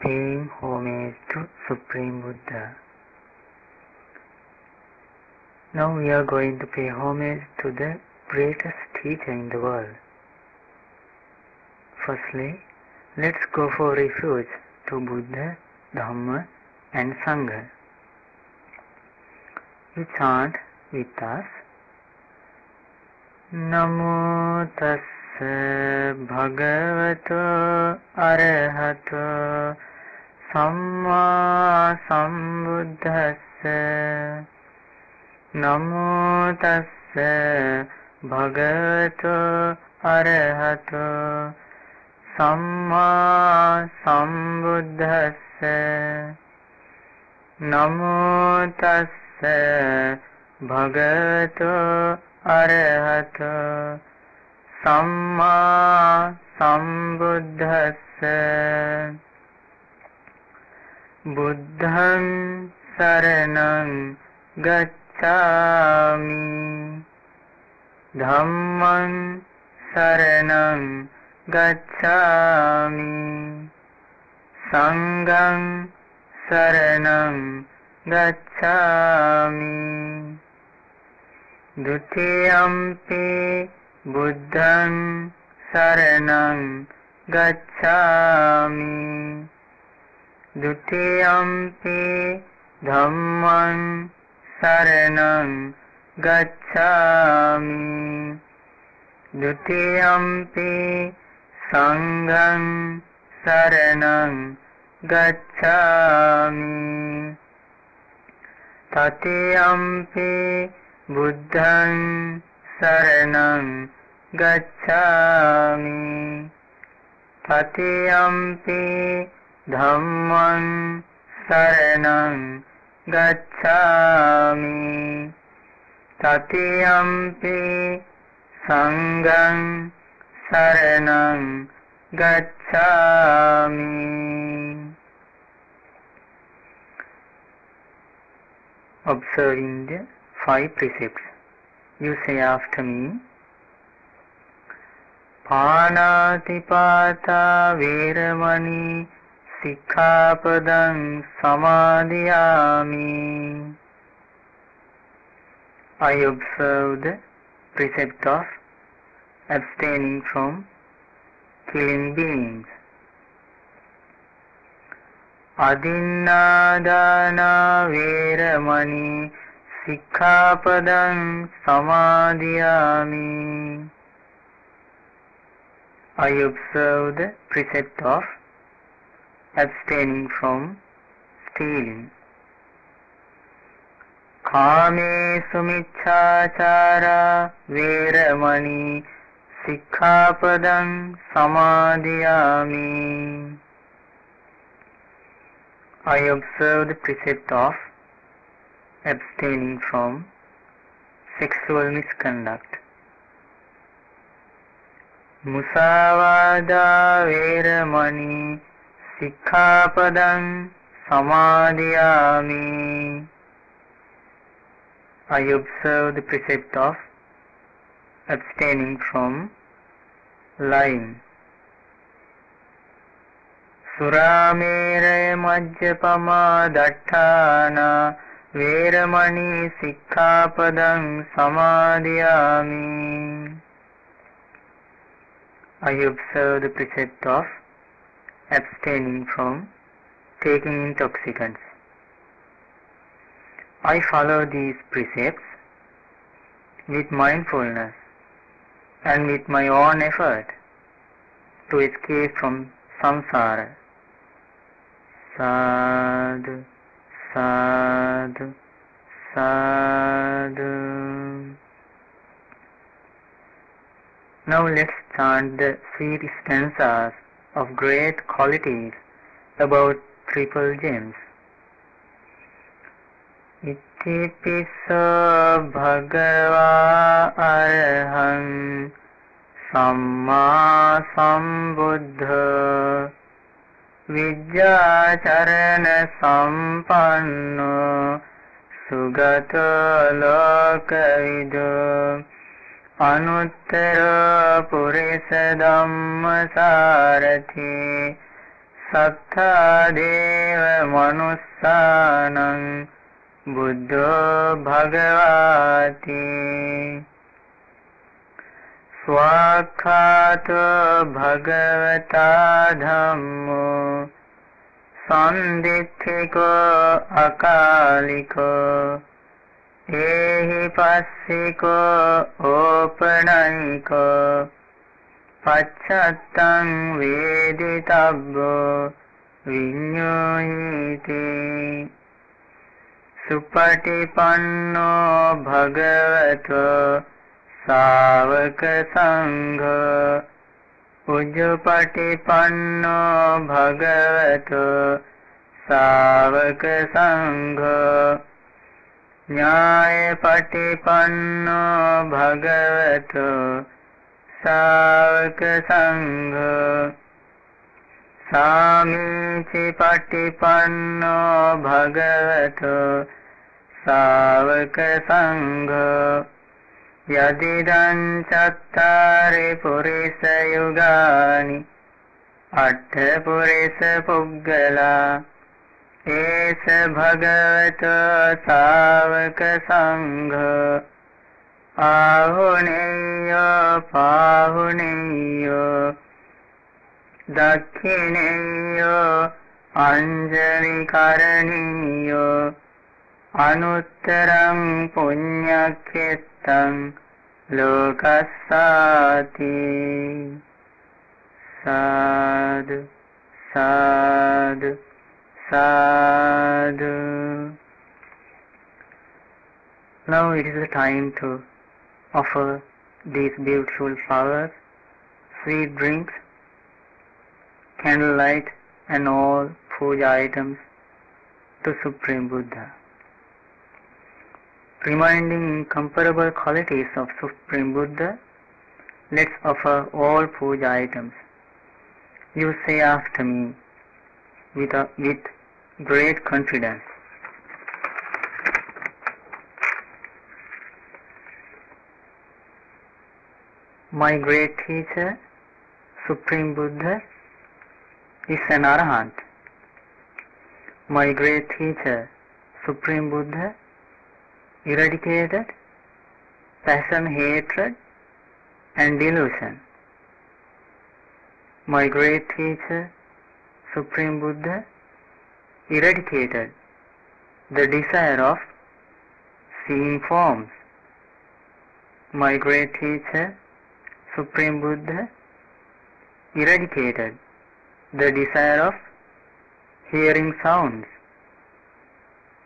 paying homage to Supreme Buddha. Now we are going to pay homage to the greatest teacher in the world. Firstly, let's go for refuge to Buddha, Dhamma and Sangha. You chant with us. Namo tassa bhagavato arahato samma sambuddhassa. Namo tassa bhagavato arahato samma sambuddhassa. Namo tassa bhagavato arahato samma sambuddhassa. Buddhang saranang gacchami. Dhammang saranang gacchami. Sanghang saranang gacchami. Dutiyampi buddhang saranang gacchami. Dutiyampi dhammang saranang gacchami. Dutiyampi sanghang saranang gacchami. Tatiyampi buddhang saranang gacchami. Tatiyampi dhammang saranang gacchami. Tatiyampi sanghang saranang gacchami. Observing the 5 precepts, you say after me. Pāṇātipātā vīramani sikkhapadang samadhiyāmi. I observe the precept of abstaining from killing beings. Adinādāna vīramani sikkhapadang samadhiyāmi. I observe the precept of abstaining from stealing. Kāmesu miccācārā vīramani sikkhapadang samadhiyāmi. I observe the precept of abstaining from sexual misconduct. Musāvādā vīramani sikkhapadang samadhiyāmi. I observe the precept of abstaining from lying. Suramēraya majjapamā daṭṭhāna vīramani sikkhapadang samadhiyāmi. I observe the precept of abstaining from taking intoxicants. I follow these precepts with mindfulness and with my own effort to escape from samsara. Sadhu, sadhu, sadhu. Now let's chant the sweet stanzas of great qualities about triple gems. Iti pisso bhagavā arahang sammā sambuddho vidyācarana sampanno sugato lokavido anuttaro purisa dhamma sarathi Sattha deva manussanam buddho bhagavati Swakhato bhagavata dhammo sandithiko akaliko ehi passiko opanayiko pacchattam veditabbo vinyuhiti supatipanno bhagavato savaka sangha ujjapatipanno bhagavato savaka sangha nyayapatipanno bhagavato savaka sangha samicipatipanno bhagavato savaka sangha yadidam cattari purisa yugani atta purisa puggala esa bhagavato savaka sangha ahuneyo pahuneyo dakhineyo anjali karaniyo anuttaram punyakhettam lokassati sadhu sadhu sadhu. Now it is the time to offer these beautiful flowers, sweet drinks, candlelight and all puja items to Supreme Buddha. Reminding incomparable qualities of Supreme Buddha, let's offer all puja items. You say after me with great confidence. My great teacher, Supreme Buddha, is an Arahant. My great teacher, Supreme Buddha, eradicated passion, hatred and delusion. My great teacher, Supreme Buddha, eradicated the desire of seeing forms. My great teacher, Supreme Buddha, eradicated the desire of hearing sounds.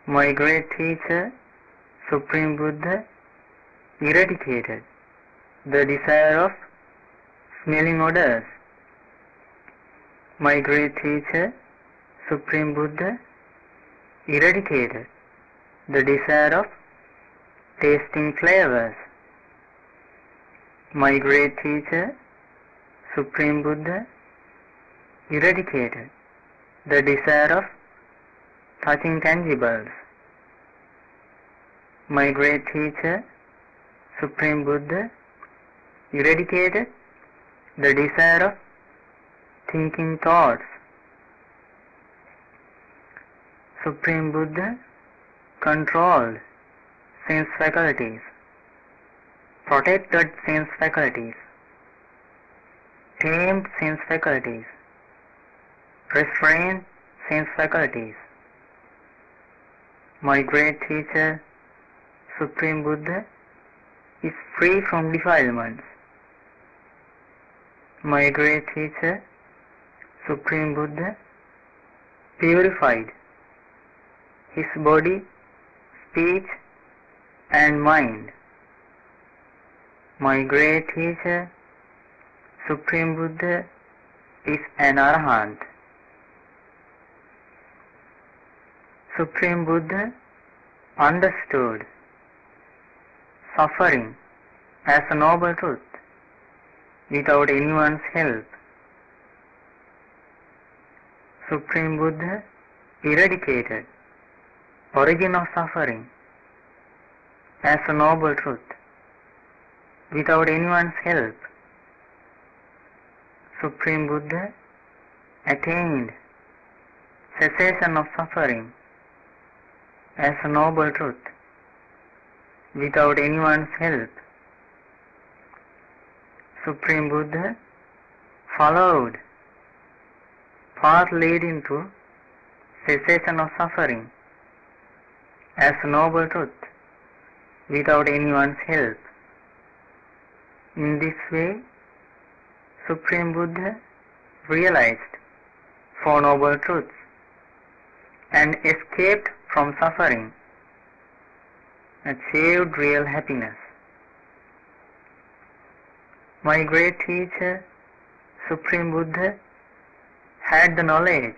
My great teacher, Supreme Buddha, eradicated the desire of smelling odors. My great teacher, Supreme Buddha, eradicated the desire of tasting flavors. My great teacher, Supreme Buddha, eradicated the desire of touching tangibles. My great teacher, Supreme Buddha, eradicated the desire of thinking thoughts. Supreme Buddha controlled sense faculties, protected sense faculties, tamed sense faculties, restrained sense faculties. My great teacher, Supreme Buddha, is free from defilements. My great teacher, Supreme Buddha, purified his body, speech and mind. My great teacher, Supreme Buddha, is an Arahant. Supreme Buddha understood suffering as a noble truth without anyone's help. Supreme Buddha eradicated origin of suffering as a noble truth without anyone's help. Supreme Buddha attained cessation of suffering as a noble truth without anyone's help. Supreme Buddha followed path leading to cessation of suffering as a noble truth without anyone's help. In this way, Supreme Buddha realized Four Noble Truths and escaped from suffering, achieved real happiness. My great teacher, Supreme Buddha, had the knowledge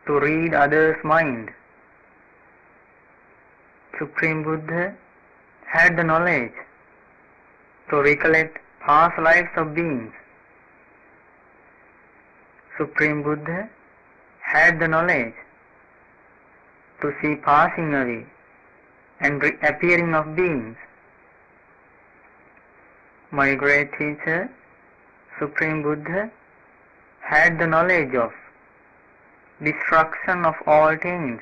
to read others' mind. Supreme Buddha had the knowledge to recollect past lives of beings. Supreme Buddha had the knowledge to see passing away and reappearing of beings. My great teacher, Supreme Buddha, had the knowledge of destruction of all things.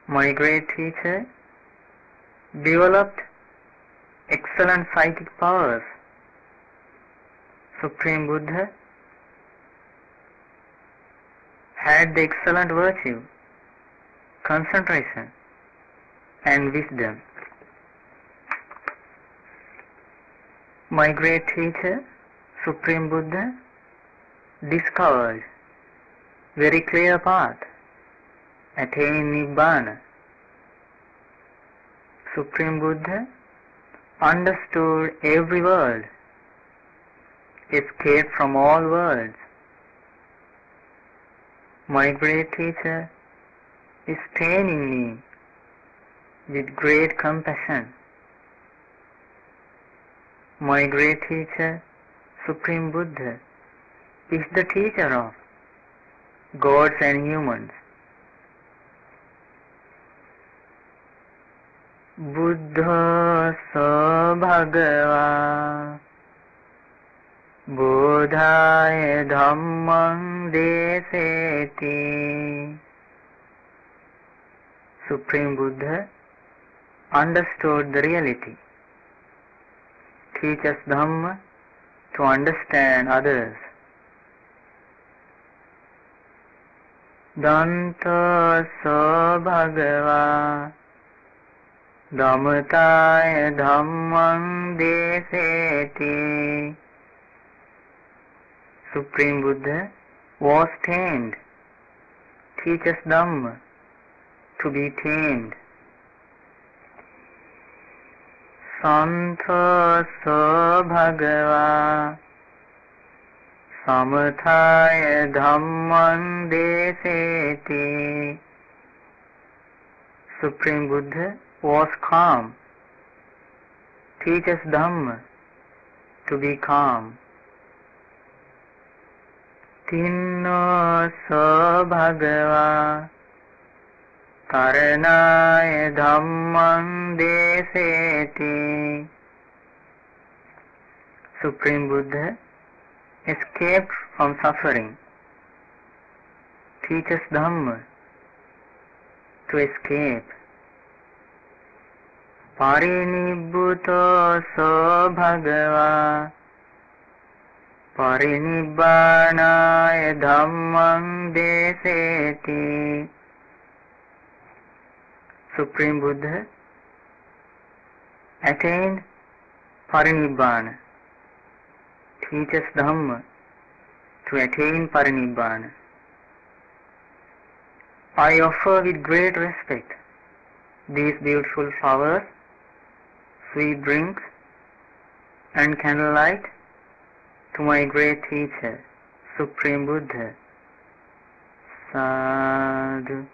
My great teacher developed excellent psychic powers. Supreme Buddha had the excellent virtue, concentration, and wisdom. My great teacher, Supreme Buddha, discovered very clear path, attained Nibbana. Supreme Buddha understood every world, escaped from all worlds. My great teacher is training me with great compassion. My great teacher, Supreme Buddha, is the teacher of gods and humans. Buddha sa bhagava bodhaya dhammam deseti. Supreme Buddha understood the reality, teaches Dhamma to understand others. Danta sa bhagava dhammaya dhammam deseti. Supreme Buddha was tamed, teaches Dhamma to be tamed. Santha sa bhagava samathaya dhammam deseti. Supreme Buddha was calm, teaches Dhamma to be calm. Tinna sa bhagava karanaya dhammam deseti. Supreme Buddha escaped from suffering, teaches Dhamma to escape. Parinibbuta sa bhagava parinibbanaya dhammam deseti. Supreme Buddha attained Parinibbana, teaches Dhamma to attain Parinibbana. I offer with great respect these beautiful flowers, sweet drinks, and candlelight to my great teacher, Supreme Buddha. Sadhu,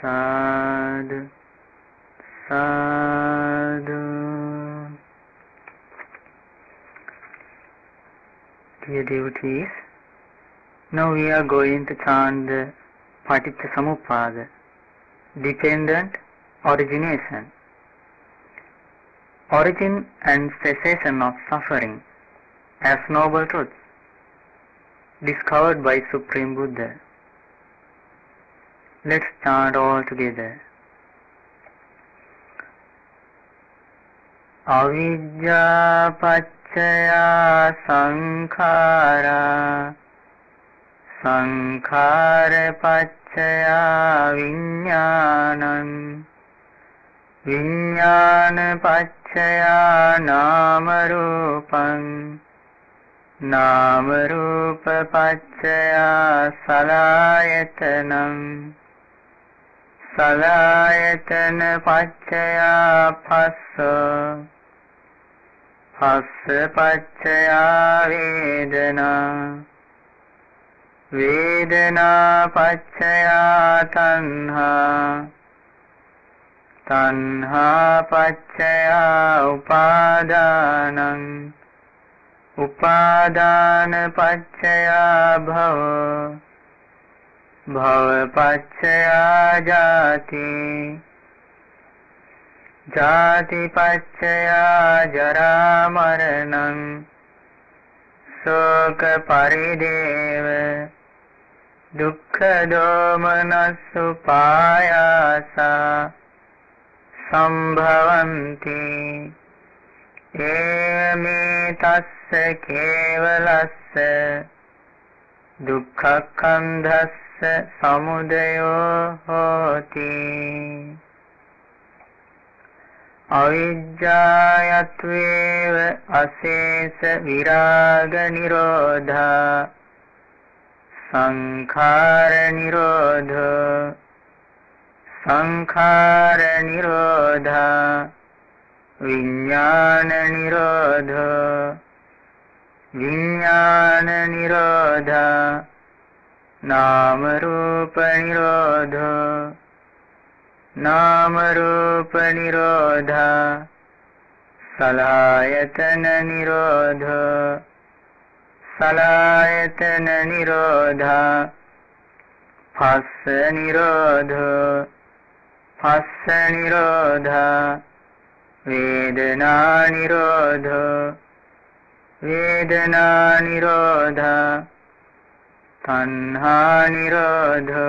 sadhu, sadhu. Dear devotees, now we are going to chant the Paticca Samuppada, dependent origination, origin and cessation of suffering as noble truths. discovered by Supreme Buddha. Let's chant all together. Avidya paccaya sankhara, sankhara paccaya viññānam, viññāna paccaya nāmarūpam, nāmarūpa paccaya salāyatanam, salayatana paccaya phassa, phassa paccaya vedana, vedana paccaya tanha, tanha paccaya upadanam, upadana paccaya bhava, bhava paccaya jati, jati paccaya jara maranam, soka parideva, dukkha domanasu pāyasa, sambhavanti, evami tassa kevalassa, dukkha kandhassa samudayo hoti. Avidyāyatveva asesa viraga nirodha, sankhara nirodha, sankhara nirodha, viññāna nirodha, viññāna nirodha, nāmarūpa nirodha, nāmarūpa nirodha, salayatana nirodha, salayatana nirodha, phassa nirodha, phassa nirodha, vedana nirodha, vedana nirodha, tanha nirodha,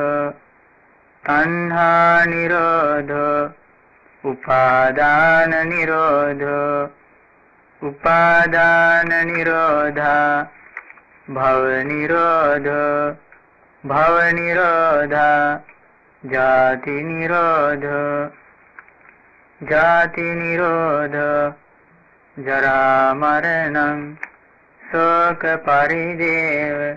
tanha nirodha, upadana nirodha, upadana nirodha, bhava nirodha, bhava nirodha, jati nirodha, jati nirodha, jara maranam, soka parideva,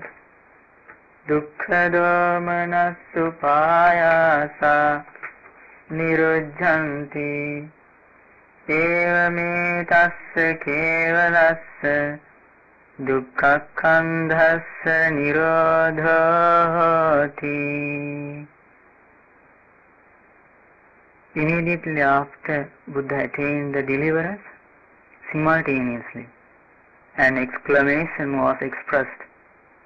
dukkha domanasu pāyasa, nirujjanti, evami tassa kevalassa, dukkha kandhassa nirodho hoti. Immediately after Buddha attained the deliverance, simultaneously an exclamation was expressed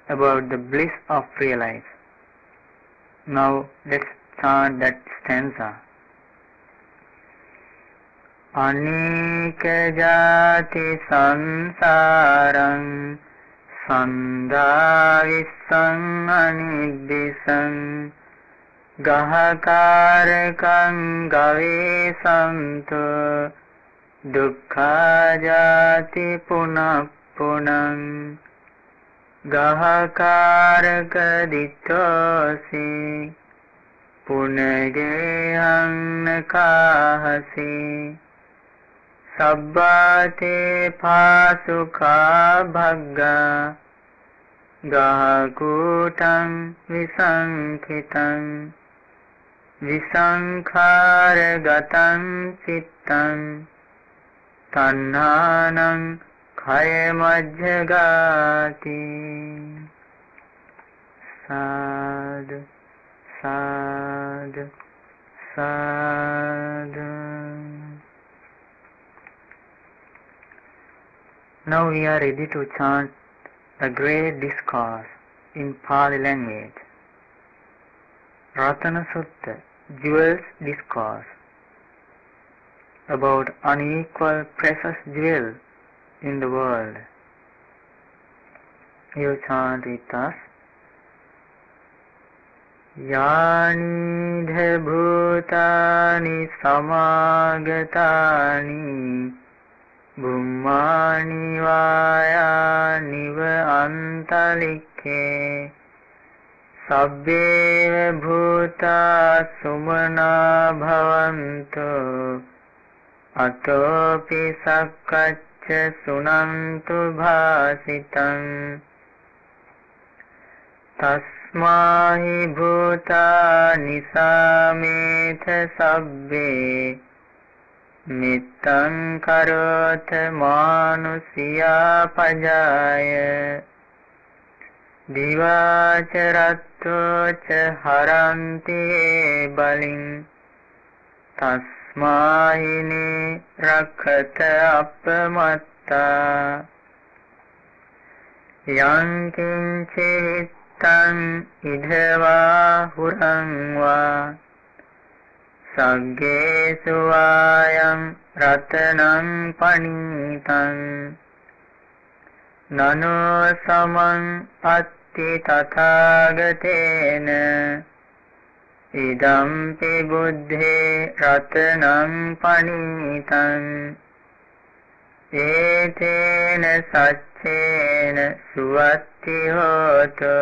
about the bliss of real life. Now let's chant that stanza. Anika jati sansaram, sandhavisam anibbisam, gahakarakam gavesanto, dukkha jati punah punam, gahakaraka dittosi, punageham nakahasi, sabbate phasukha bhagga, gahakutam visankhitam, visankhāragatam cittam, tanhānam khayamajjagati. Sadhu, sadhu, sadhu. Now we are ready to chant the great discourse in Pali language. Ratana Sutta, Jewels Discourse, about unequal precious jewel in the world. You chant with us. यानि ध भूतानि समागतानि बुम्मानि वायानि व अन्तरिक्षे सब्बेव भूता सुमना भवन्तु अतोऽपि सक्कच्च सुनन्तु भासितं तस्माहि भूतानि सामेथ सब्बे मित्तं करोत मानुष्यापजाय दिवाच रत्तोच हरन्ति ये बलिं तस्माहिने रक्षत अपमत्ता यं किञ्चित्तं इधवा हुरं वा सग्गेषु वायं रत्नं पणितं ननो समं अत्ति तथागतेन इदम्पि बुद्धे रत्नं पणितं एतेन सच्चेन सुवत्ति होतु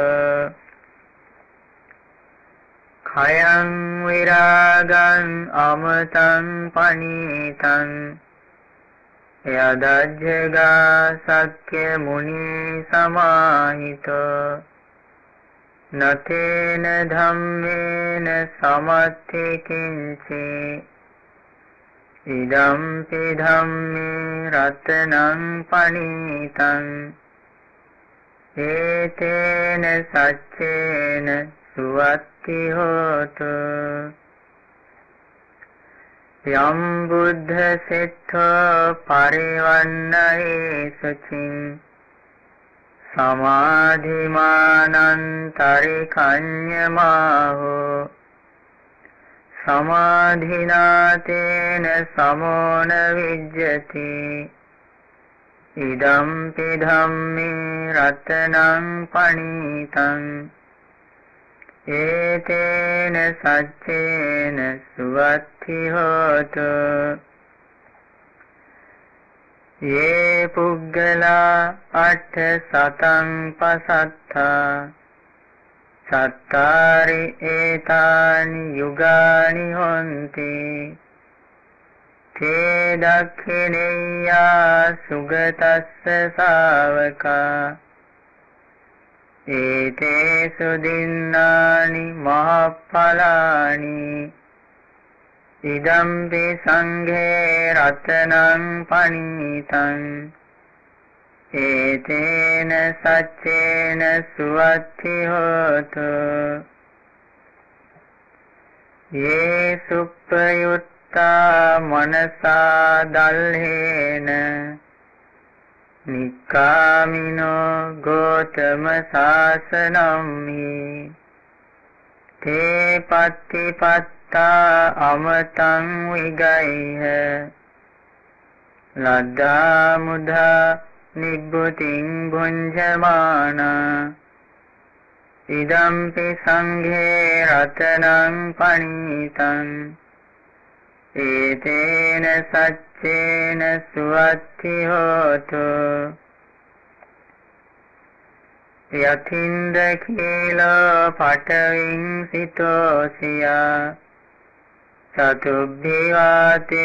खयं विरागं अमृतं पणितं यदज्जगा सख्यमुनि समाहितो न तेन धम्मेन समर्थि किञ्चित् इदम्पि धम्मे रत्नं पणितं एतेन सच्चेन सुवत्ति होतु यं बुद्धसिद्धो परिवन्नये शुचिं समाधिमानन्तरिकन्यमाहो समाधिना तेन समो न विद्यते इदम्पि धम्मे रत्नं पणितं एतेन सच्चेन सुवत्ति होतु ये पुग्गला 800 पसत्था सत्तारि एतानि युगानि हन्ति ते दक्षिणेया सुगतस्य सावका एतेषु दिन्नानि महफलानि इदम्पि संघे रत्नं पणितं एतेन सच्चेन सुवत्ति होतु ये सुप्रयुक्ता मनसा दल्हेन निक्कामिनो गौतम शासनं हि ते पत्तिपत्ता अमृतं विगह्य लब्धा मुधा निभृतिं भुञ्जमाना इदम्पि संघे रत्नं पणितं एतेन सच्चेन सुवत्ति होतु यथीन्द्रकीलो पटविंसितोऽसिया चतुर्भिवातेभिः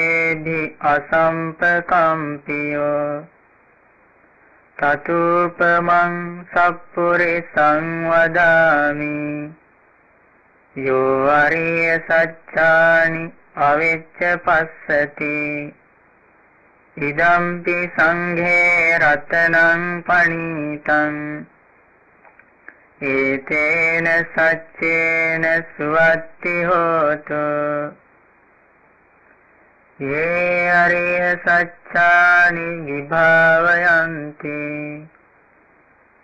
असम्प्रकम्पियो ततुपमं सत्पुरुषं वदामि यो अरिय सच्चानि अविच्य पश्यति इदम्पि संघे रत्नं पणितं एतेन सच्चेन सुवत्ति होतु ये अरिय सच्चानि विभावयन्ति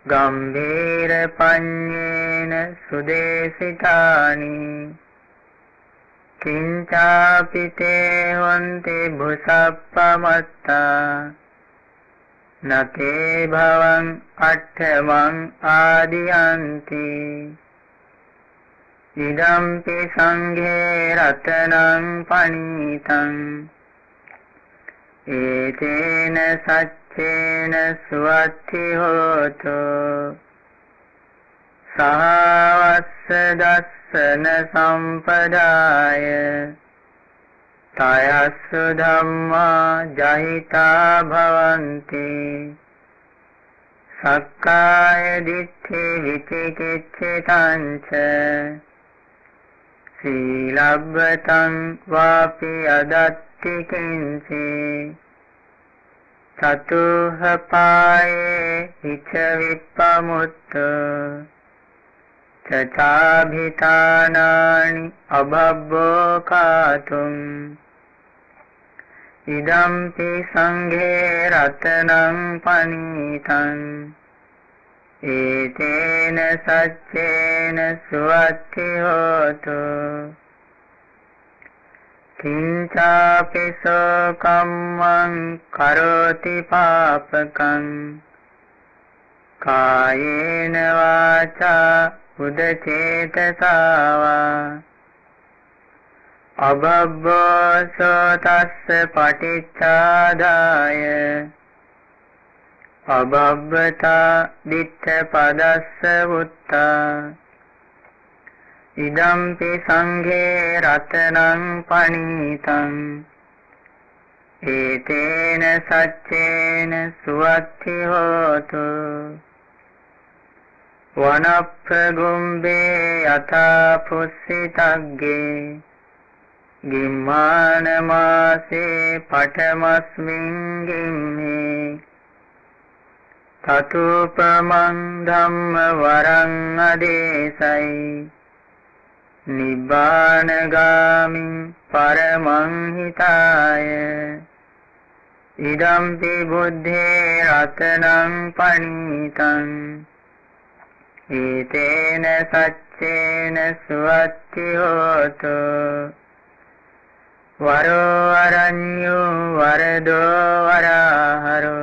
गम्भीरपण्येन सुदेशितानि किञ्चापि ते हन्ति भूषप्पमत्ता न ते भवं अट्ठमं आदियन्ति idampi sanghe ratanang panitang etena saccena suwatti hoto sahawassa dassana sampadaya tayassu dhamma jahita bhavanti sakkaya ditti vicikiccitanca sīlabbataṃ vāpi adatti kinci tatuha pāye vica vippamuttu cacābhitānāni abhabbo kātum idampi sanghe ratanang panitaṃ etena saccena suwatti hotu kincāpi sokammaṃ karoti pāpakaṃ kāyena vācā udacetasa vā abhabbo sotassa paticchādāya abhabbata ditta padassa vutta idampi sanghe ratanang panitaṃ etena saccena suwatti hotu vanapragumbe yatha pussitagge gimmāna māse patamasmiṃ gimme tatupamaṃ dhamma varaṃ adesai nibbānagāmiṃ paramaṃ hitāya idampi buddhe ratanaṃ panitaṃ etena saccena suwatti hotu varo arañño varado varaharo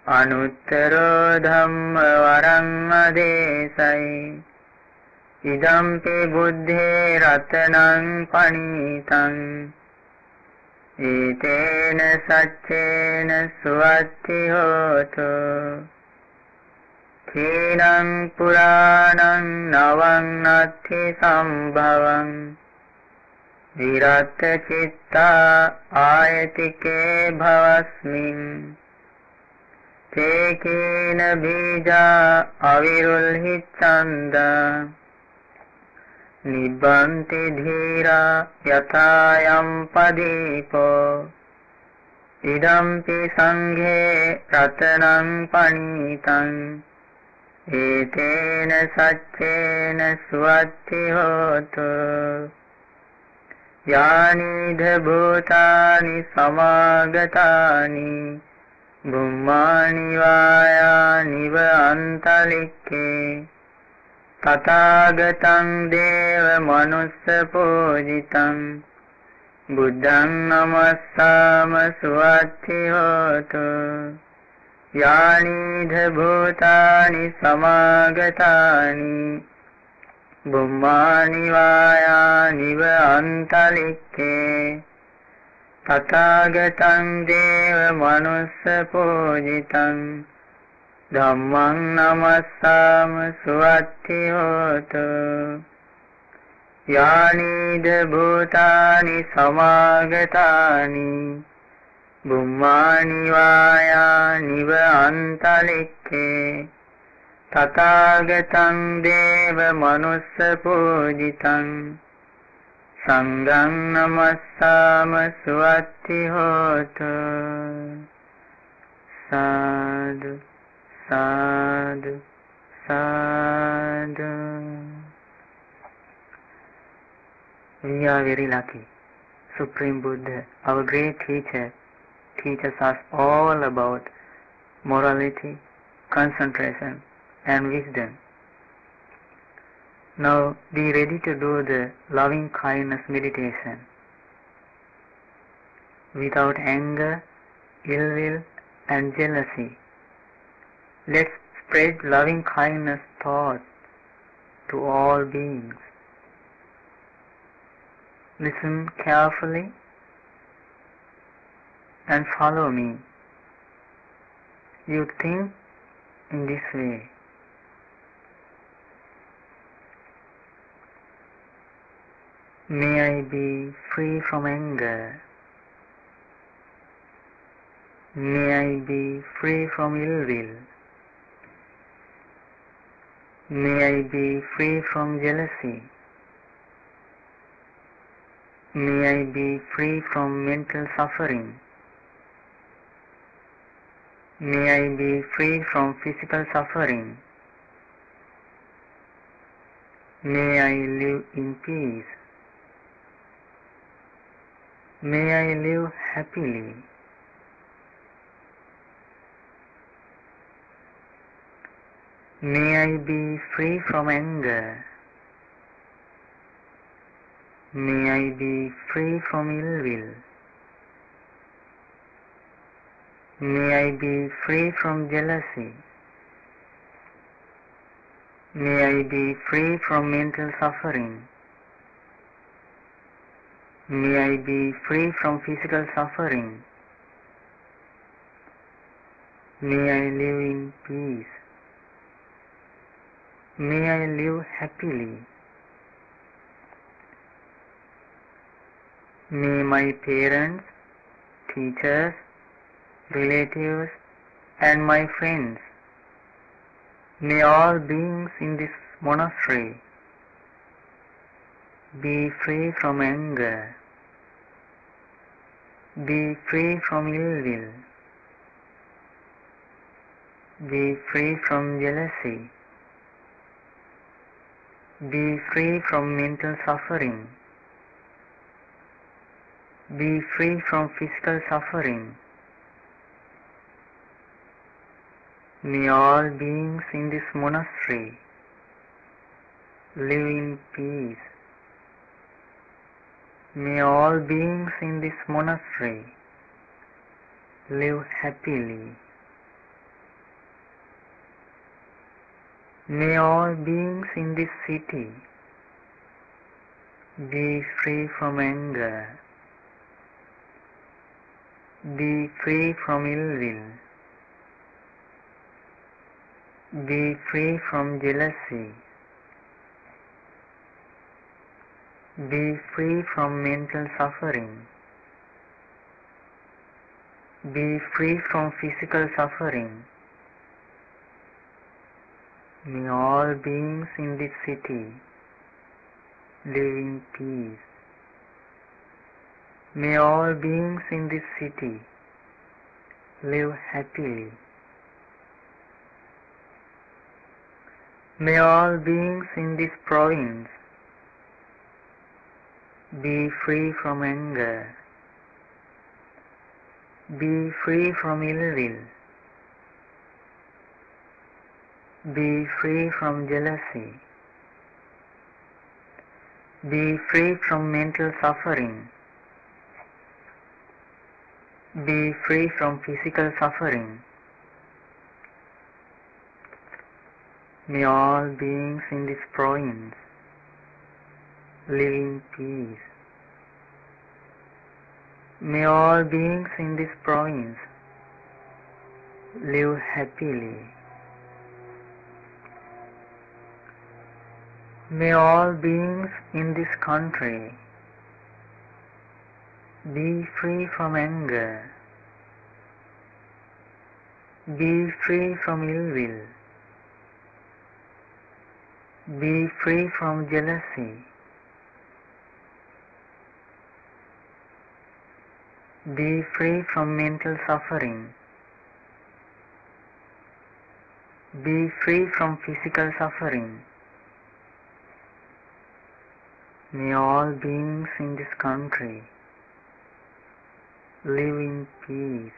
anuttaro dhamma varaṃ adesai idampi buddhe ratanaṃ panitaṃ etena saccena suwatti hotu kīnaṃ purānaṃ navaṃ natti sambhavaṃ viratta cittā āyatike bhavasmiṃ te kīna bījā avirulhicchanda nibbanti dhīrā yathāyam padīpo idampi sanghe ratanaṃ panitaṃ etena saccena suwatti hotu yānidha bhūtāni samāgatāni Bummāni vāyāni va antalikke tathāgataṃ deva manussa pūjitaṃ buddhaṃ namassāma suwatti hotu yānidha bhūtāni samāgatāni Bummāni vāyāni va antalikke tathāgataṃ deva manussa pūjitaṃ Dhammaṃ namassāma suwatti hotu yānidha bhūtāni samāgatāni Bummāni vāyāni va antalikke tathāgataṃ deva manussa pūjitaṃ Sanghaṃ namassāma suwatti hotu Sadhu, sadhu, sadhu. We are very lucky. Supreme Buddha, our great teacher, teaches us all about morality, concentration, and wisdom. Now be ready to do the loving kindness meditation. Without anger, ill will, and jealousy, let's spread loving kindness thoughts to all beings Listen carefully and follow me. You think in this way. May I be free from anger. May I be free from ill will. May I be free from jealousy. May I be free from mental suffering. May I be free from physical suffering. May I live in peace. May I live happily. May I be free from anger. May I be free from ill will. May I be free from jealousy. May I be free from mental suffering. May I be free from physical suffering. May I live in peace. May I live happily. May my parents, teachers, relatives, and my friends, may all beings in this monastery be free from anger, be free from ill will, be free from jealousy, be free from mental suffering, be free from physical suffering. May all beings in this monastery live in peace. May all beings in this monastery live happily. May all beings in this city be free from anger, be free from ill will, be free from jealousy, be free from mental suffering, be free from physical suffering. May all beings in this city live in peace. May all beings in this city live happily. May all beings in this province be free from anger, be free from ill will, be free from jealousy, be free from mental suffering, be free from physical suffering. May all beings in this province live in peace. May all beings in this province live happily. May all beings in this country be free from anger, be free from ill will, be free from jealousy, be free from mental suffering, be free from physical suffering. May all beings in this country live in peace.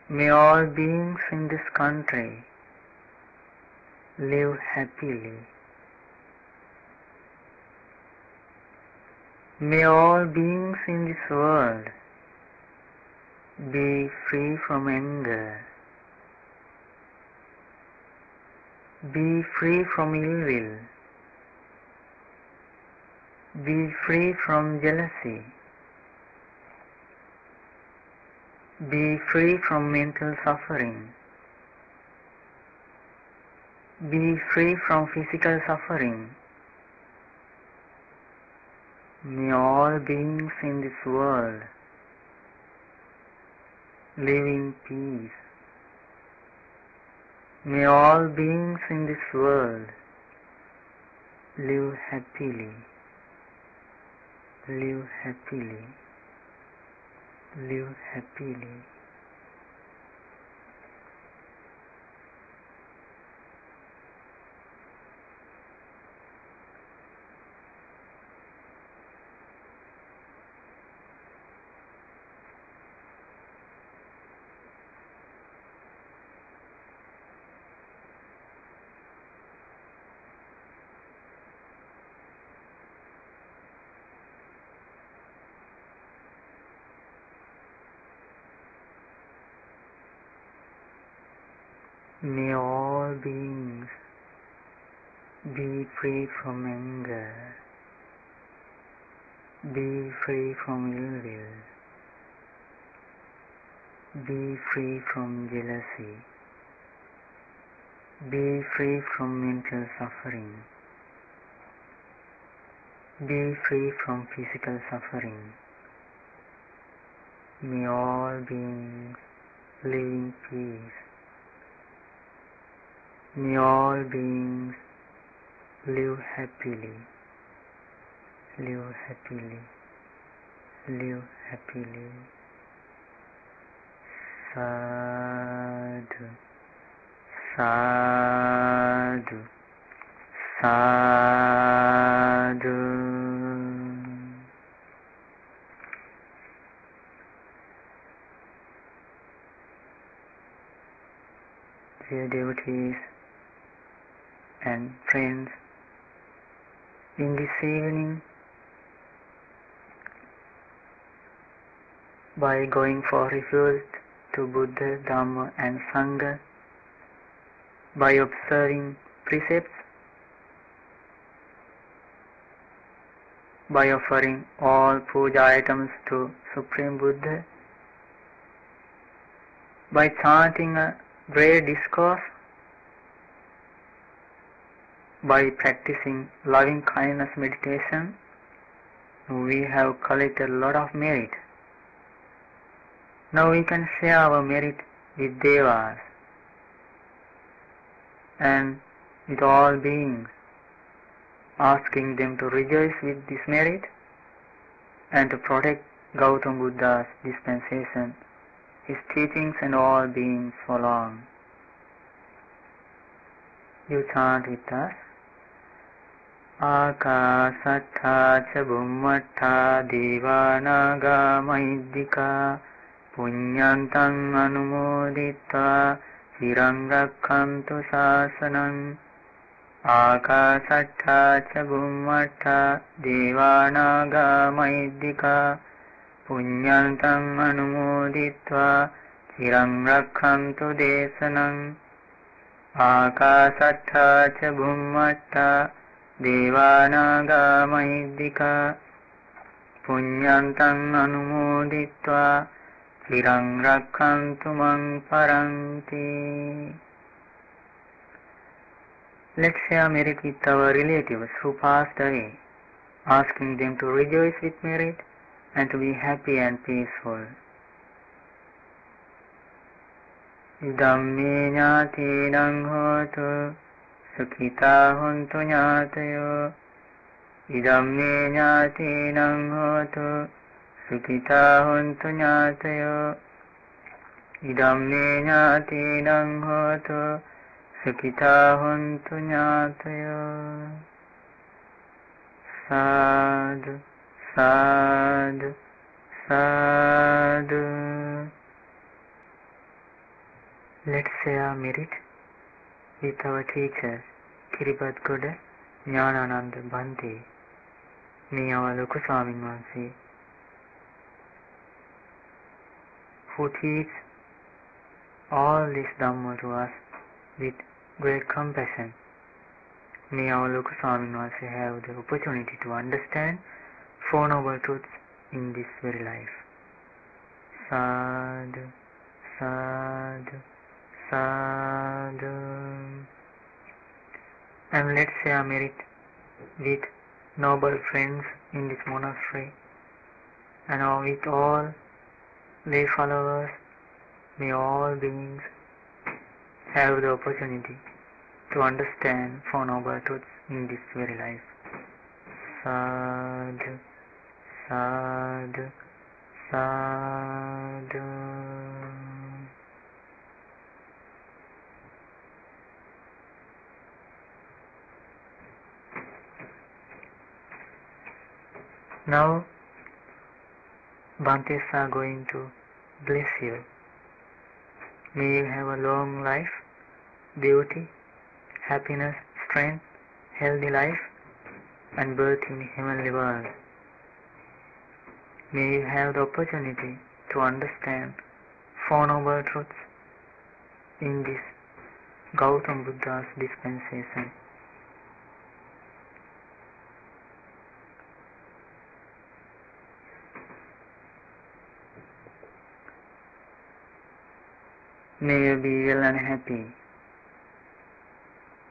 May all beings in this country live happily. May all beings in this world be free from anger, be free from ill will, Be free from jealousy. Be free from mental suffering. Be free from physical suffering. May all beings in this world live in peace. May all beings in this world live happily. Live happily. Live happily. May all beings be free from anger, be free from ill will, be free from jealousy, be free from mental suffering, be free from physical suffering. May all beings live in peace. May all beings live happily, live happily, live happily. Sadhu, sadhu, sadhu. Dear devotees and friends, in this evening, by going for refuge to Buddha, Dhamma and Sangha, by observing precepts, by offering all puja items to Supreme Buddha, by chanting a great discourse, by practicing loving kindness meditation, we have collected a lot of merit. Now we can share our merit with Devas and with all beings, asking them to rejoice with this merit and to protect Gautama Buddha's dispensation, his teachings and all beings for long. You chant with us. Akasattha ca bhummattha devanaga mahiddhika punyantang anumodittva cirang rakkhantu sasanam. Akasattha ca bhummattha devanaga mahiddhika punyantang anumodittva cirang rakkhantu desanam. Akasattha ca bhummattha devanaga mahiddhika punyantang anumodittva cirang rakkhantu mang paranti. Let's share merit with our relatives who passed away, asking them to rejoice with merit and to be happy and peaceful. Idammi ñātīnaṁ hotu Sukhita hontu ñātayo. Idammi ñātīnaṁ hotu Sukhita hontu ñātayo. Idammi ñātīnaṁ hotu Sukhita hontu ñātayo. Sadhu, sadhu, sadhu. Let's share merit with our teachers, Kiripat Goda, Jnanananda Bhante, me our Loku Swamin Wansi, who teach all this Dhamma to us with great compassion, May our Loka Swamin Wahanse have the opportunity to understand Four Noble Truths in this very life. Sadhu, sadhu, sadhu. And let's share merit with noble friends in this monastery and with all lay followers. May all beings have the opportunity to understand Four Noble Truths in this very life. Sadhu, sadhu, sadhu. Now, Bhantes are going to bless you. May you have a long life, beauty, happiness, strength, healthy life, and birth in the heavenly world. May you have the opportunity to understand Four Noble Truths in this Gautama Buddha's dispensation. May you be well and happy.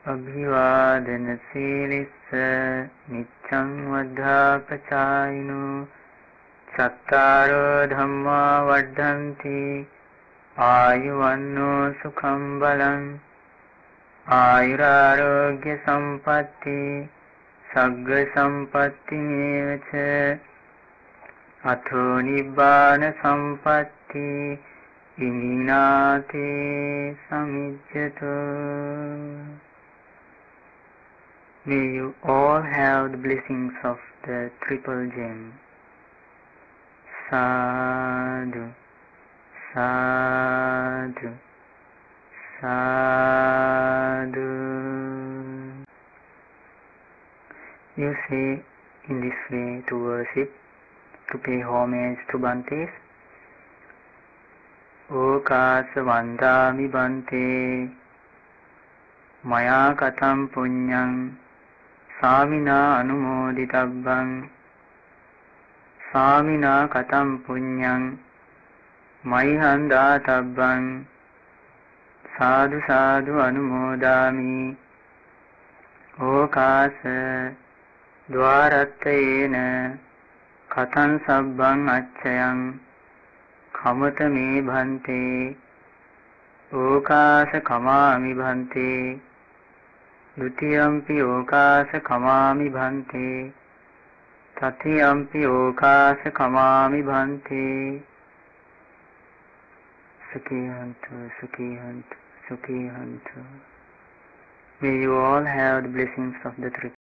Abhivadana Silissa Nityam Vadhapachayino Sattaro Dhamma Vaddhanti Ayuvanno Sukham Balam Ayurarogya Sampatti Sagga Sampatti Mevacha Atho Nibbana Sampatti Ininate Samijjato. May you all have the blessings of the Triple Gem. Sadhu, sadhu, sadhu. You say in this way to worship, to pay homage to Bhantes. Okasa vandami Bhante Maya katam punyam Samina anumoditabbang Samina katam punyam Maihan databbang Sadhu sadhu anumodami Okasa dwarattayena Katan sabbang acchayam Kamata me bhante Okasa kamami bhante Dutiyampi okasa kamami bhante Tatiyampi okasa kamami bhante. Sukhihantu, sukhihantu, sukhihantu. May you all have the blessings of the Triple